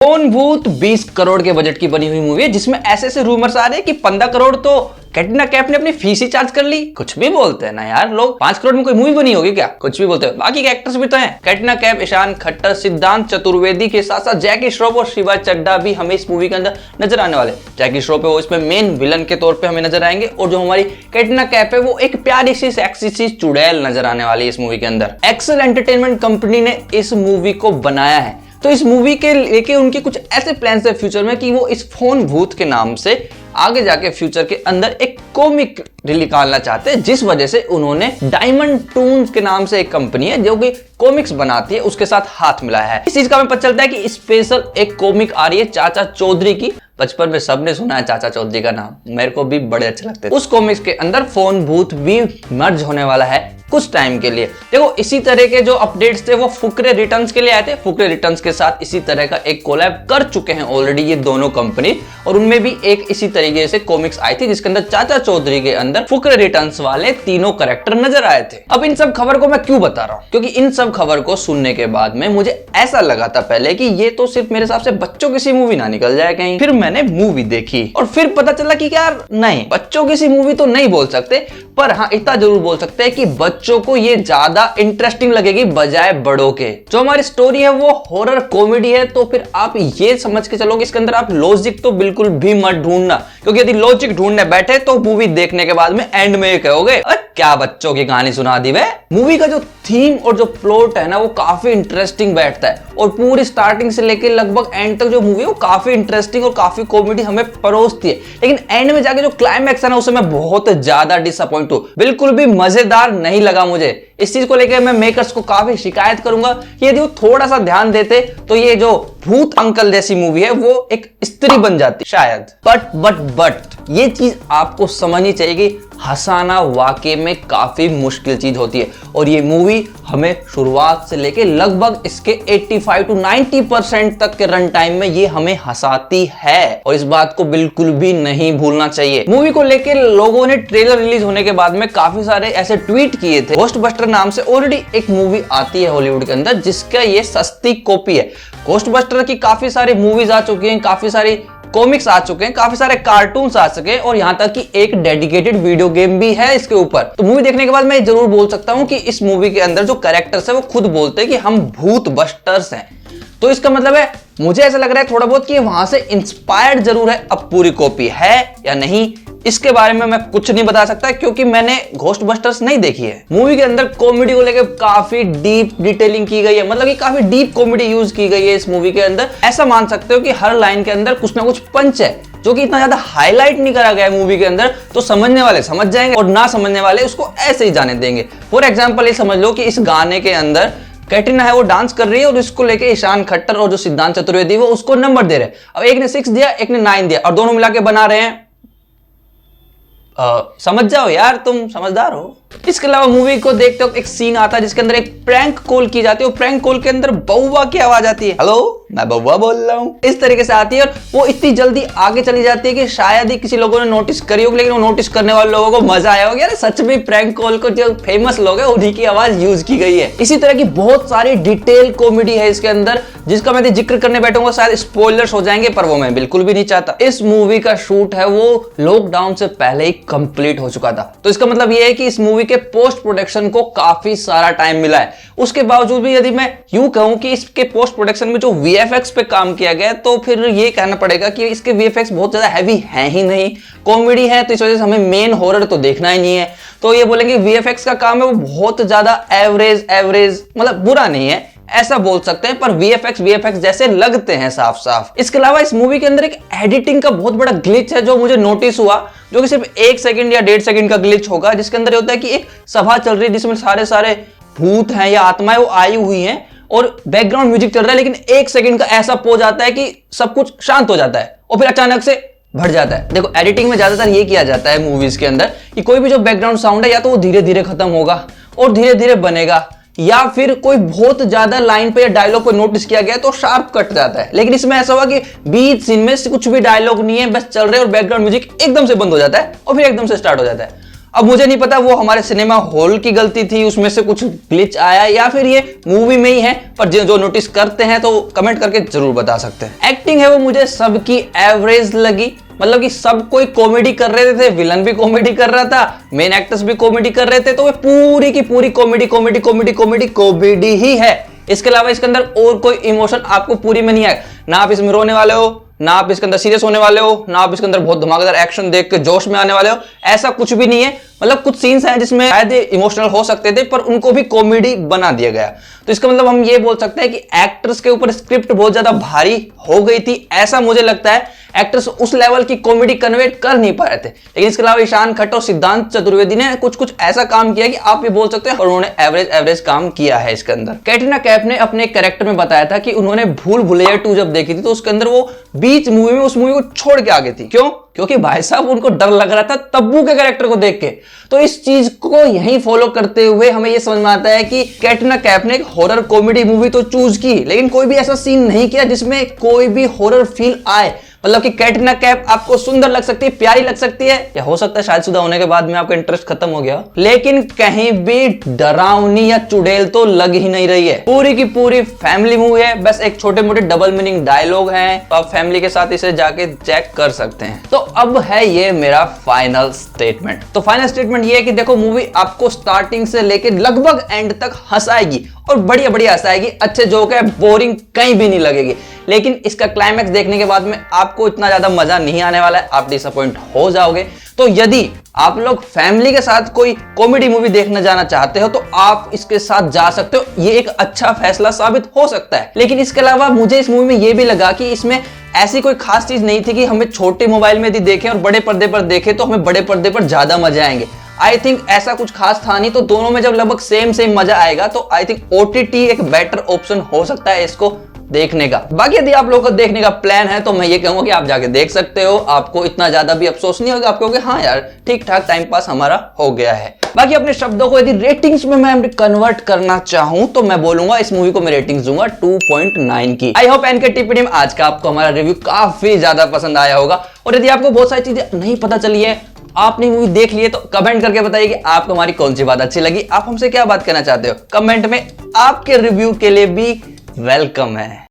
कौन भूत 20 करोड़ के बजट की बनी हुई मूवी है जिसमें ऐसे रूमर्स आ रहे हैं कि 15 करोड़ तो कैटरीना कैफ ने अपनी फीस ही चार्ज कर ली। कुछ भी बोलते हैं ना यार लोग। 5 करोड़ में कोई मूवी बनी होगी क्या? कुछ भी बोलते हैं। बाकी के एक्टर्स भी तो हैं, कैटरीना कैफ, ईशान खट्टर, सिद्धांत चतुर्वेदी के साथ साथ जैकी श्रॉफ और शिवा चड्ढा भी हमें इस मूवी के अंदर नजर आने वाले। जैकी श्रॉफ है वो इसमें मेन विलन के तौर पे हमें नजर आएंगे और जो हमारी कैटरीना कैफ है वो एक प्यारी सी सेक्सी सी चुड़ैल नजर आने वाली है इस मूवी के अंदर। एक्सेल एंटरटेनमेंट कंपनी ने इस मूवी को बनाया है, तो इस मूवी के लेके उनके कुछ ऐसे प्लान्स है फ्यूचर में कि वो इस फोन भूत के नाम से आगे जाके फ्यूचर के अंदर एक कॉमिक निकालना चाहते हैं, जिस वजह से उन्होंने डायमंड टून्स के नाम से एक कंपनी है जो कि कॉमिक्स बनाती है उसके साथ हाथ मिलाया है। इस चीज का हमें पता चलता है कि स्पेशल एक कॉमिक आ रही है चाचा चौधरी की। बचपन में सबने सुना है चाचा चौधरी का नाम, मेरे को भी बड़े अच्छे लगते थे। उस कॉमिक्स के अंदर फोन भूत भी मर्ज होने वाला है कुछ टाइम के लिए। देखो इसी तरह के जो अपडेट्स थे वो फुकरे रिटर्न्स के लिए आए थे। फुकरे रिटर्न्स के साथ इसी तरह का एक कोलैब कर चुके हैं ऑलरेडी ये दोनों कंपनी, और उनमें भी एक इसी तरीके से कॉमिक्स आई थी जिसके अंदर चाचा चौधरी के अंदर फुकरे रिटर्न्स वाले तीनों कैरेक्टर नजर आए थे। अब इन सब खबर को मैं क्यों बता रहा हूँ, क्योंकि इन सब खबर को सुनने के बाद में मुझे ऐसा लगा था पहले कि ये तो सिर्फ मेरे हिसाब से बच्चों की सी मूवी ना निकल जाए कहीं। फिर मैंने मूवी देखी और फिर पता चला कि यार नहीं, बच्चों की सी मूवी तो नहीं बोल सकते, पर हाँ इतना जरूर बोल सकते हैं कि बच्चों को ये ज्यादा इंटरेस्टिंग लगेगी बजाय बड़ों के। जो हमारी स्टोरी है वो हॉरर कॉमेडी है, तो फिर आप ये समझ के चलो कि इसके अंदर आप लॉजिक तो बिल्कुल भी मत ढूंढना, क्योंकि यदि लॉजिक ढूंढने बैठे तो मूवी देखने के बाद में एंड में कहोगे क्या बच्चों की कहानी सुना दी वे। मूवी का जो थीम और जो प्लॉट है ना वो काफी इंटरेस्टिंग बैठता है, और पूरी स्टार्टिंग से लेकर लगभग एंड तक जो मूवी है वो काफी इंटरेस्टिंग और काफी कॉमेडी हमें परोसती है। लेकिन एंड में जाके जो क्लाइमैक्स है ना उससे मैं बहुत ज्यादा डिसअपॉइंट हूं, बिल्कुल भी मजेदार नहीं लगा मुझे। इस चीज को लेकर मैं मेकर्स को काफी शिकायत करूंगा कि यदि वो थोड़ा सा ध्यान देते तो ये जो भूत अंकल जैसी मूवी है वो एक स्त्री बन जाती शायद। बट ये चीज आपको समझनी चाहिए कि हंसाना वाकई में काफी मुश्किल चीज होती है, और ये मूवी हमें शुरुआत से लेके लगभग इसके 85 to 90% तक के रन टाइम में ये हमें हंसाती है, और इस बात को बिल्कुल भी नहीं भूलना चाहिए। मूवी को लेके लोगों ने ट्रेलर रिलीज होने के बाद में काफी सारे ऐसे ट्वीट किए थे। घोस्टबस्टर नाम से ऑलरेडी एक मूवी आती है हॉलीवुड के अंदर जिसका ये सस्ती कॉपी है। घोस्टबस्टर की काफी सारी मूवीज आ चुकी हैं, काफी सारी कॉमिक्स आ चुके हैं, काफी सारे कार्टून्स आ चुके हैं, और यहां तक कि एक डेडिकेटेड वीडियो गेम भी है इसके ऊपर। तो मूवी देखने के बाद मैं जरूर बोल सकता हूं कि इस मूवी के अंदर जो कैरेक्टर्स है वो खुद बोलते हैं कि हम भूत बस्टर्स हैं। तो इसका मतलब है मुझे ऐसा लग रहा है थोड़ा बहुत कि वहां से इंस्पायर्ड जरूर है। अब पूरी कॉपी है या नहीं इसके बारे में मैं कुछ नहीं बता सकता, क्योंकि मैंने घोस्टबस्टर्स नहीं देखी है। मूवी के अंदर कॉमेडी को लेकर काफी डीप डिटेलिंग की गई है, मतलब कि काफी डीप कॉमेडी यूज की गई है इस मूवी के अंदर। ऐसा मान सकते हो कि हर लाइन के अंदर कुछ ना कुछ पंच है जो कि इतना ज्यादा हाईलाइट नहीं करा गया है मूवी के अंदर, तो समझने वाले समझ जाएंगे और ना समझने वाले उसको ऐसे ही जाने देंगे। फॉर एग्जाम्पल ये समझ लो कि इस गाने के अंदर कैटरीना है वो डांस कर रही है और इसको लेके ईशान खट्टर और जो सिद्धांत चतुर्वेदी वो उसको नंबर दे रहे हैं। अब एक ने 6 दिया, एक ने 9 दिया, और दोनों मिला के बना रहे हैं। समझ जाओ यार, तुम समझदार हो। इसके अलावा मूवी को देखते वक्त एक सीन आता है जिसके अंदर एक प्रैंक कॉल की जाती है, और प्रैंक कॉल के अंदर बउआ की आवाज आती है, हेलो मैं बउआ बोल रहा हूँ, इस तरीके से आती है। और वो इतनी जल्दी आगे चली जाती है कि शायद ही किसी लोगों ने नोटिस करी होगी, लेकिन वो नोटिस करने वाले लोगों को मजा आया होगा यार सच में प्रैंक कॉल को जो फेमस लोग हैं उन्हीं की आवाज यूज की गई है। इसी तरह की बहुत सारी डिटेल कॉमेडी है इसके अंदर जिसका मैं जिक्र करने बैठूंगा शायद स्पॉयलर्स हो जाएंगे, पर वो मैं बिल्कुल भी नहीं चाहता। इस मूवी का शूट है वो लॉकडाउन से पहले ही कंप्लीट हो चुका था, तो इसका मतलब ये है कि इस मूवी के पोस्ट प्रोडक्शन को काफी सारा टाइम मिला है। उसके बावजूद भी यदि मैं यूं कहूं कि इसके पोस्ट प्रोडक्शन में जो वीएफएक्स पे काम किया गया तो फिर ये कहना पड़ेगा कि इसके वीएफएक्स बहुत ज्यादा हैवी है ही नहीं। कॉमेडी है तो इस वजह से हमें मेन हॉरर तो देखना ही नहीं है, तो ये बोलेंगे वीएफएक्स का काम है वो बहुत ज्यादा एवरेज मतलब बुरा नहीं है ऐसा बोल सकते हैं, पर वीएफएक्स जैसे लगते हैं साफ साफ। इसके अलावा इस मूवी के अंदर एक एडिटिंग का बहुत बड़ा ग्लिच है जो मुझे नोटिस हुआ, जो कि सिर्फ 1 सेकंड या 1.5 सेकंड का ग्लिच होगा, जिसके अंदर होता है कि एक सभा चल रही है जिसमें सारे भूत हैं या आत्माएं वो आई हुई हैं और बैकग्राउंड म्यूजिक चल रहा है, लेकिन 1 सेकंड का ऐसा पोज आता है कि सब कुछ शांत हो जाता है और फिर अचानक से बढ़ जाता है। देखो एडिटिंग में ज्यादातर ये किया जाता है मूवीज के अंदर कि कोई भी जो बैकग्राउंड साउंड है या तो वो धीरे धीरे खत्म होगा और धीरे धीरे बनेगा, या फिर कोई बहुत ज्यादा लाइन पे या डायलॉग को नोटिस किया गया तो शार्प कट जाता है। लेकिन इसमें ऐसा हुआ कि बीच सीन में कुछ भी डायलॉग नहीं है, बस चल रहे और बैकग्राउंड म्यूजिक एकदम से बंद हो जाता है और फिर एकदम से स्टार्ट हो जाता है। अब मुझे नहीं पता वो हमारे सिनेमा हॉल की गलती थी, उसमें से कुछ ग्लिच आया, या फिर ये मूवी में ही है, पर जो नोटिस करते हैं तो कमेंट करके जरूर बता सकते हैं। एक्टिंग है वो मुझे सबकी एवरेज लगी, मतलब कि सब कोई कॉमेडी कर रहे थे, विलन भी कॉमेडी कर रहा था, मेन एक्टर्स भी कॉमेडी कर रहे थे, तो वे पूरी की पूरी comedy comedy comedy comedy comedy ही है। इसके अलावा इसके अंदर और कोई इमोशन आपको पूरी में नहीं आएगा, ना आप इसमें रोने वाले हो, ना आप इसके अंदर सीरियस होने वाले हो, ना आप इसके अंदर बहुत धमाकेदार एक्शन देख के जोश में आने वाले हो, ऐसा कुछ भी नहीं है। मतलब कुछ सीन्स हैं जिसमें शायद इमोशनल हो सकते थे पर उनको भी कॉमेडी बना दिया गया। तो इसका मतलब हम ये बोल सकते हैं कि एक्टर्स के ऊपर स्क्रिप्ट बहुत ज्यादा भारी हो गई थी, ऐसा मुझे लगता है। एक्टर्स उस लेवल की कॉमेडी कन्वर्ट कर नहीं पा रहे थे। लेकिन इसके अलावा ईशान खट्टर और सिद्धांत चतुर्वेदी ने कुछ कुछ ऐसा काम किया कि आप ये बोल सकते हैं और उन्होंने एवरेज काम किया है इसके अंदर। कैटरीना कैफ ने अपने कैरेक्टर में बताया था कि उन्होंने भूल भुलैया 2 जब देखी थी तो उसके अंदर वो बीच मूवी में उस मूवी को छोड़ के आ गई थी। क्यों? क्योंकि भाई साहब उनको डर लग रहा था तब्बू के कैरेक्टर को देख के। तो इस चीज को यहीं फॉलो करते हुए हमें यह समझ में आता है कि कैटरीना कैफ ने एक हॉरर कॉमेडी मूवी तो चूज की, लेकिन कोई भी ऐसा सीन नहीं किया जिसमें कोई भी हॉरर फील आए। मतलब कि कैटरीना कैफ आपको सुंदर लग सकती है, प्यारी लग सकती है, या हो सकता है शादीशुदा होने के बाद में आपका इंटरेस्ट खत्म हो गया, लेकिन कहीं भी डरावनी या चुड़ैल तो लग ही नहीं रही है। पूरी की पूरी फैमिली मूवी है, बस एक छोटे मोटे डबल मीनिंग डायलॉग हैं, तो आप फैमिली के साथ इसे जाके चेक कर सकते हैं। तो अब है ये मेरा फाइनल स्टेटमेंट। तो फाइनल स्टेटमेंट ये है कि देखो, मूवी आपको स्टार्टिंग से लेकर लगभग एंड तक हंसाएगी और बढ़िया बढ़िया हंसाएगी, अच्छे जोक है, बोरिंग कहीं भी नहीं लगेगी। लेकिन इसका क्लाइमैक्स देखने के बाद में आपको इतना ज्यादा मजा नहीं आने वाला है, आप डिसअपॉइंट हो जाओगे। तो यदि आप लोग फैमिली के साथ कोई कॉमेडी मूवी देखने जाना चाहते हो तो आप इसके साथ जा सकते हो, ये एक अच्छा फैसला साबित हो सकता है। लेकिन इसके अलावा मुझे इस मूवी में ये भी लगा कि इसमें ऐसी कोई खास चीज नहीं थी कि हमें छोटे मोबाइल में यदि देखें और बड़े पर्दे पर देखें तो हमें बड़े पर्दे पर ज्यादा मजे आएंगे। आई थिंक ऐसा कुछ खास था नहीं, तो दोनों में जब लगभग सेम मजा आएगा तो आई थिंक ओटीटी एक बेटर ऑप्शन हो सकता है इसको देखने का। बाकी यदि आप लोगों का देखने का प्लान है तो मैं ये कहूंगा कि आप जाके देख सकते हो, आपको इतना ज्यादा भी अफसोस नहीं होगा, आप कहोगे हाँ यार ठीक ठाक टाइम पास हमारा हो गया है। बाकी अपने शब्दों को यदि रेटिंग्स में मैं कन्वर्ट करना चाहूं तो मैं बोलूंगा इस मूवी को मैं रेटिंग्स दूंगा 2.9 की। आई होप एनके टीपीडी में आज का आपको हमारा रिव्यू काफी ज्यादा पसंद आया होगा, और यदि आपको बहुत सारी चीजें नहीं पता चली है, आपने मूवी देख ली है, तो कमेंट करके बताइए कि आपको हमारी कौन सी बात अच्छी लगी, आप हमसे क्या बात करना चाहते हो। कमेंट में आपके रिव्यू के लिए भी वेलकम है।